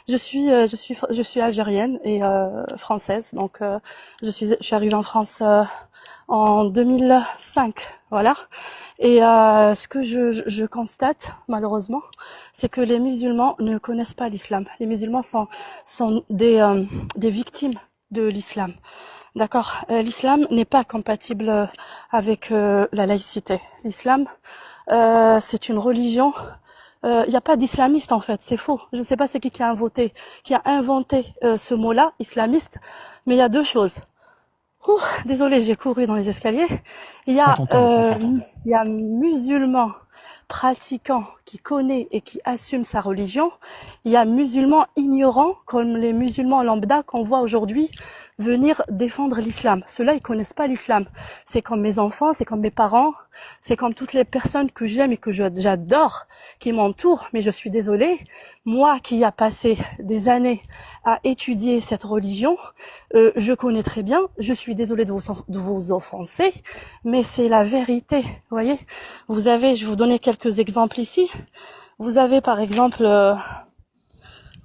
je suis algérienne et française. Donc, je suis arrivée en France en 2005, voilà. Et ce que je constate malheureusement, c'est que les musulmans ne connaissent pas l'islam. Les musulmans sont des victimes de l'islam. D'accord. L'islam n'est pas compatible avec la laïcité. L'islam, c'est une religion. Il n'y a pas d'islamiste en fait, c'est faux. Je ne sais pas c'est qui a inventé ce mot-là, islamiste, mais il y a deux choses. Ouh, désolée, j'ai couru dans les escaliers. Il y Prends a, ton temps, prends euh, ton temps. il y a musulman pratiquant qui connaît et qui assume sa religion. Il y a musulman ignorant, comme les musulmans lambda qu'on voit aujourd'hui venir défendre l'islam. Ceux-là, ils connaissent pas l'islam. C'est comme mes enfants, c'est comme mes parents, c'est comme toutes les personnes que j'aime et que j'adore, qui m'entourent. Mais je suis désolée, moi qui a passé des années à étudier cette religion, je connais très bien. Je suis désolée de vous offenser, mais c'est la vérité. Vous voyez, je vais vous donner quelques exemples ici. Vous avez par exemple,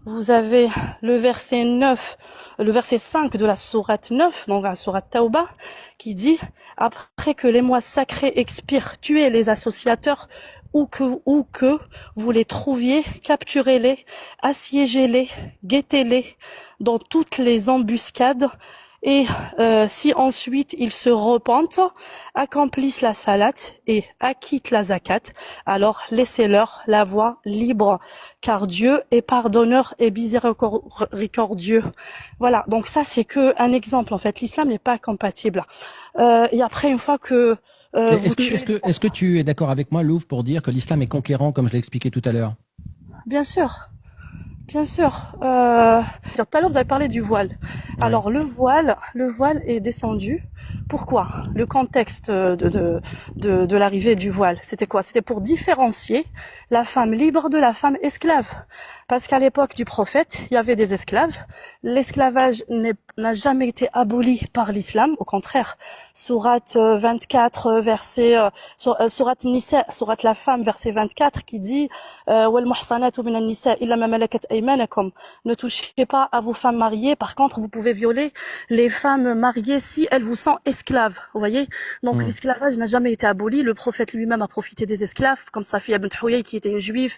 vous avez le verset 9, le verset 5 de la sourate 9, donc la sourate Tauba, qui dit, après que les mois sacrés expirent, tuez les associateurs, où que vous les trouviez, capturez-les, assiégez-les, guettez-les dans toutes les embuscades, et si ensuite ils se repentent, accomplissent la salat et acquittent la zakat, alors laissez-leur la voie libre, car Dieu est pardonneur et miséricordieux. Voilà, donc ça c'est que un exemple en fait. L'islam n'est pas compatible. Et après une fois que vous tuez, Est-ce que tu es d'accord avec moi, Louvre, pour dire que l'islam est conquérant, comme je l'ai expliqué tout à l'heure? bien sûr. Bien sûr. Tout à l'heure, vous avez parlé du voile. Oui. Alors, le voile est descendu. Pourquoi? Le contexte de l'arrivée du voile, c'était quoi? C'était pour différencier la femme libre de la femme esclave. Parce qu'à l'époque du prophète, il y avait des esclaves. L'esclavage n'a jamais été aboli par l'islam. Au contraire, sourate 24, sourate Nisa, sourate la femme, verset 24, qui dit وَالْمُحْصَنَاتُ مِنَ النِّسَاءِ إِلَّا مَا مَلَكَتْ أَيْمَانُكُمْ. Ne touchez pas à vos femmes mariées. Par contre, vous pouvez violer les femmes mariées si elles vous sont esclaves. Vous voyez? Donc, Hmm. l'esclavage n'a jamais été aboli. Le prophète lui-même a profité des esclaves, comme Safiya bint Huyay, qui était une juive,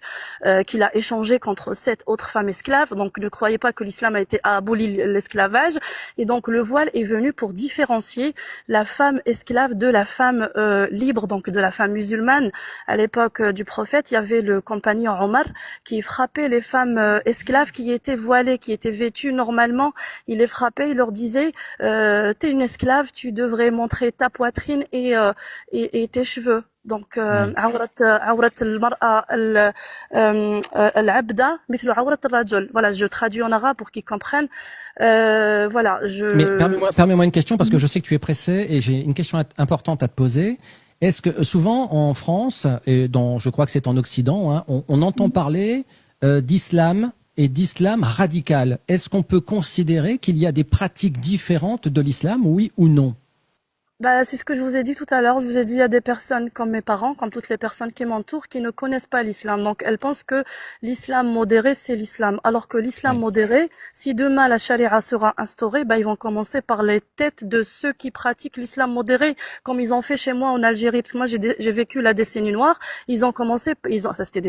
qu'il a échangé contre 7 autres femmes esclaves. Donc, ne croyez pas que l'islam a aboli l'esclavage. Et donc, le voile est venu pour différencier la femme esclave de la femme libre, donc de la femme musulmane. À l'époque du prophète, il y avait le compagnon Omar qui frappait les femmes esclaves qui étaient voilées, qui étaient vêtues normalement. Il les frappait, il leur disait t'es une esclave, tu devrais montrer ta poitrine et tes cheveux. Donc Oui. عورة المرأة العبدة مثل عورة الرجل. Voilà, je traduis en arabe pour qu'ils comprennent. Voilà, Mais je permets-moi une question, parce que je sais que tu es pressé et j'ai une question importante à te poser. Est-ce que souvent en France, et je crois que c'est en Occident, hein, on entend parler d'islam et d'islam radical. Est-ce qu'on peut considérer qu'il y a des pratiques différentes de l'islam, oui ou non? Bah, c'est ce que je vous ai dit tout à l'heure. Je vous ai dit, il y a des personnes comme mes parents, comme toutes les personnes qui m'entourent, qui ne connaissent pas l'islam. Donc, elles pensent que l'islam modéré, c'est l'islam. Alors que l'islam Oui. modéré, si demain la charia sera instaurée, bah, ils vont commencer par les têtes de ceux qui pratiquent l'islam modéré, comme ils ont fait chez moi en Algérie. Parce que moi, j'ai vécu la décennie noire. Ça c'était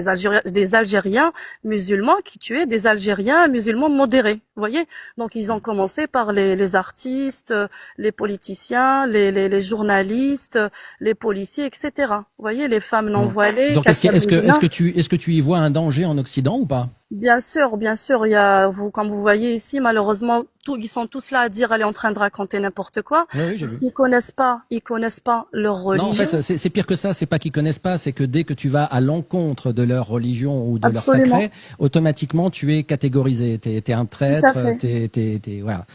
des Algériens musulmans qui tuaient des Algériens musulmans modérés. Vous voyez? Donc, ils ont commencé par les artistes, les politiciens, les journalistes, les policiers, etc. Vous voyez, les femmes non Hmm. voilées, Donc Kassia Boudina. est-ce que tu y vois un danger en Occident ou pas? Bien sûr, il y a, comme vous voyez ici, malheureusement, ils sont tous là à dire, elle est en train de raconter n'importe quoi, Oui, oui, j'ai parce vu. ils connaissent pas leur Non, en religion. fait, c'est pire que ça. C'est pas qu'ils connaissent pas, c'est que dès que tu vas à l'encontre de leur religion ou de leur Absolument. sacré, automatiquement tu es catégorisé. T'es un Tout à traître. fait. Voilà.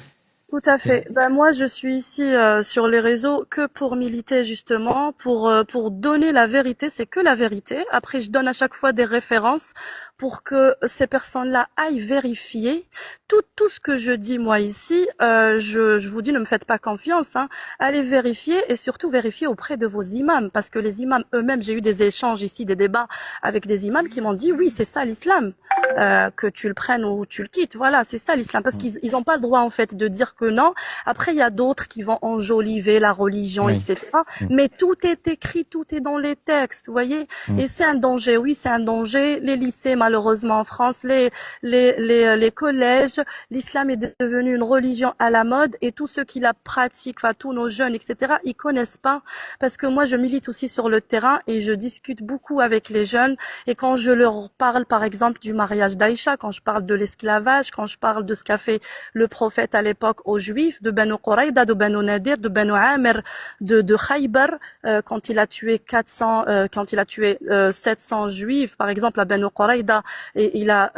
Tout à C'est- fait. Ben moi, je suis ici sur les réseaux que pour militer justement, pour donner la vérité. C'est que la vérité. Après, je donne à chaque fois des références pour que ces personnes-là aillent vérifier tout ce que je dis moi ici. Je vous dis, ne me faites pas confiance, hein. Allez vérifier et surtout vérifier auprès de vos imams, parce que les imams eux-mêmes, j'ai eu des échanges ici, des débats avec des imams qui m'ont dit oui, c'est ça l'islam, que tu le prennes ou tu le quittes. Voilà, c'est ça l'islam, parce qu'ils n'ont pas le droit en fait de dire que non. Après, il y a d'autres qui vont enjoliver la religion, Oui. etc. Mais tout est écrit, tout est dans les textes, vous voyez. Et c'est un danger, oui, c'est un danger. Les lycées, malheureusement en France, les collèges, l'islam est devenu une religion à la mode et tous ceux qui la pratiquent, enfin tous nos jeunes, etc., ils connaissent pas. Parce que moi, je milite aussi sur le terrain et je discute beaucoup avec les jeunes. Et quand je leur parle, par exemple, du mariage d'Aïcha, quand je parle de l'esclavage, quand je parle de ce qu'a fait le prophète à l'époque aux Juifs, de Banu Quraïda, de Banu Nadir, de Banu Amr, de Khaybar, quand il a tué 700 Juifs, par exemple, à Banu Quraïda, et il a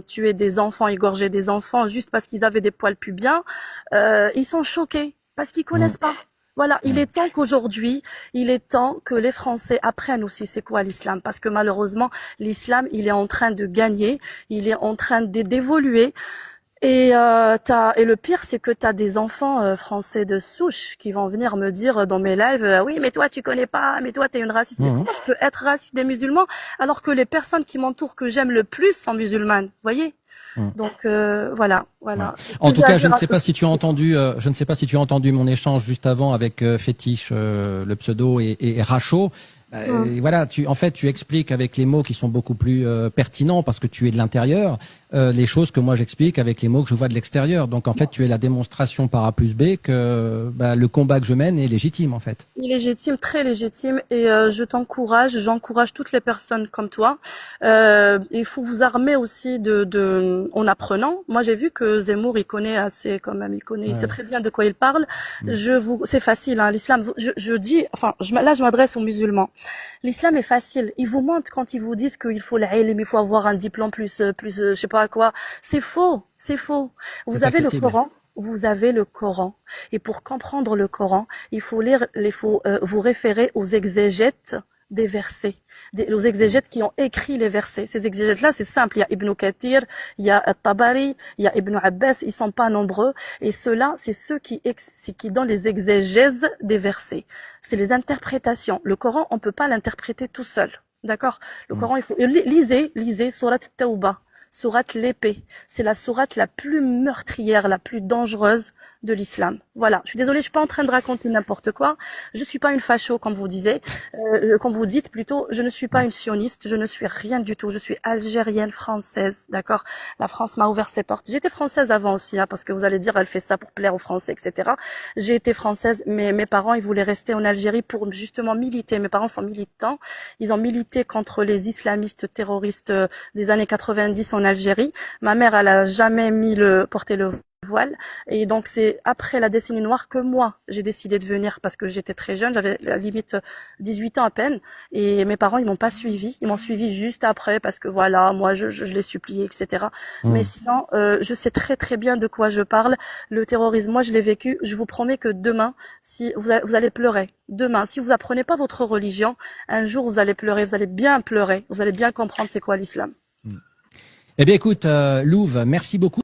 tué des enfants, égorgé des enfants juste parce qu'ils avaient des poils pubiens, ils sont choqués parce qu'ils connaissent pas. Voilà, il est temps qu'aujourd'hui, il est temps que les Français apprennent aussi c'est quoi l'islam, parce que malheureusement, l'islam, il est en train de gagner, il est en train d'évoluer. Et le pire, c'est que tu as des enfants français de souche qui vont venir me dire dans mes lives, oui, mais toi tu connais pas, mais toi t'es une raciste. Mais comment je peux être raciste des musulmans alors que les personnes qui m'entourent que j'aime le plus sont musulmanes, vous voyez? Donc voilà. En tout cas, je ne sais pas si tu as entendu, mon échange juste avant avec Fétiche, le pseudo et Rachaud. Et voilà, tu expliques avec les mots qui sont beaucoup plus pertinents parce que tu es de l'intérieur les choses que moi j'explique avec les mots que je vois de l'extérieur. Donc en fait, tu es la démonstration par A plus B que le combat que je mène est légitime en fait. Il est légitime, très légitime, et j'encourage toutes les personnes comme toi. Il faut vous armer aussi en apprenant. Moi, j'ai vu que Zemmour, il connaît assez quand même, il sait très bien de quoi il parle. C'est facile, hein, l'islam. Je dis, là, je m'adresse aux musulmans. L'islam est facile. Ils vous mentent quand ils vous disent qu'il faut l'ilm, il faut avoir un diplôme plus, je sais pas quoi. C'est faux, c'est faux. Vous avez le Coran. Vous avez le Coran. Et pour comprendre le Coran, il faut vous référer aux exégètes des versets, aux exégètes qui ont écrit les versets. Ces exégètes-là, c'est simple. Il y a Ibn Kathir, il y a Tabari, il y a Ibn Abbas, ils sont pas nombreux. Et ceux-là, c'est ceux qui donnent les exégèses des versets. C'est les interprétations. Le Coran, on peut pas l'interpréter tout seul. D'accord? Le Coran, il faut, lisez sourate Tawbah. Sourate l'épée, c'est la sourate la plus meurtrière, la plus dangereuse de l'islam. Voilà, je suis désolée, je suis pas en train de raconter n'importe quoi. Je suis pas une facho comme vous comme vous dites plutôt. Je ne suis pas une sioniste, je ne suis rien du tout. Je suis algérienne française, d'accord. La France m'a ouvert ses portes. J'étais française avant aussi, hein, parce que vous allez dire elle fait ça pour plaire aux Français, etc. J'ai été française, mais mes parents ils voulaient rester en Algérie pour justement militer. Mes parents sont militants. Ils ont milité contre les islamistes terroristes des années 90 en Algérie. Ma mère, elle a jamais porté le voile. Et donc, c'est après la décennie noire que moi, j'ai décidé de venir parce que j'étais très jeune. J'avais la limite 18 ans à peine. Et mes parents, ils m'ont pas suivi. Ils m'ont suivi juste après parce que voilà, moi, je les suppliais, etc. Mais sinon, je sais très, très bien de quoi je parle. Le terrorisme, moi, je l'ai vécu. Je vous promets que demain, si vous allez pleurer. Demain, si vous apprenez pas votre religion, un jour, vous allez pleurer. Vous allez bien pleurer. Vous allez bien comprendre c'est quoi l'islam. Eh bien, écoute, Louve, merci beaucoup.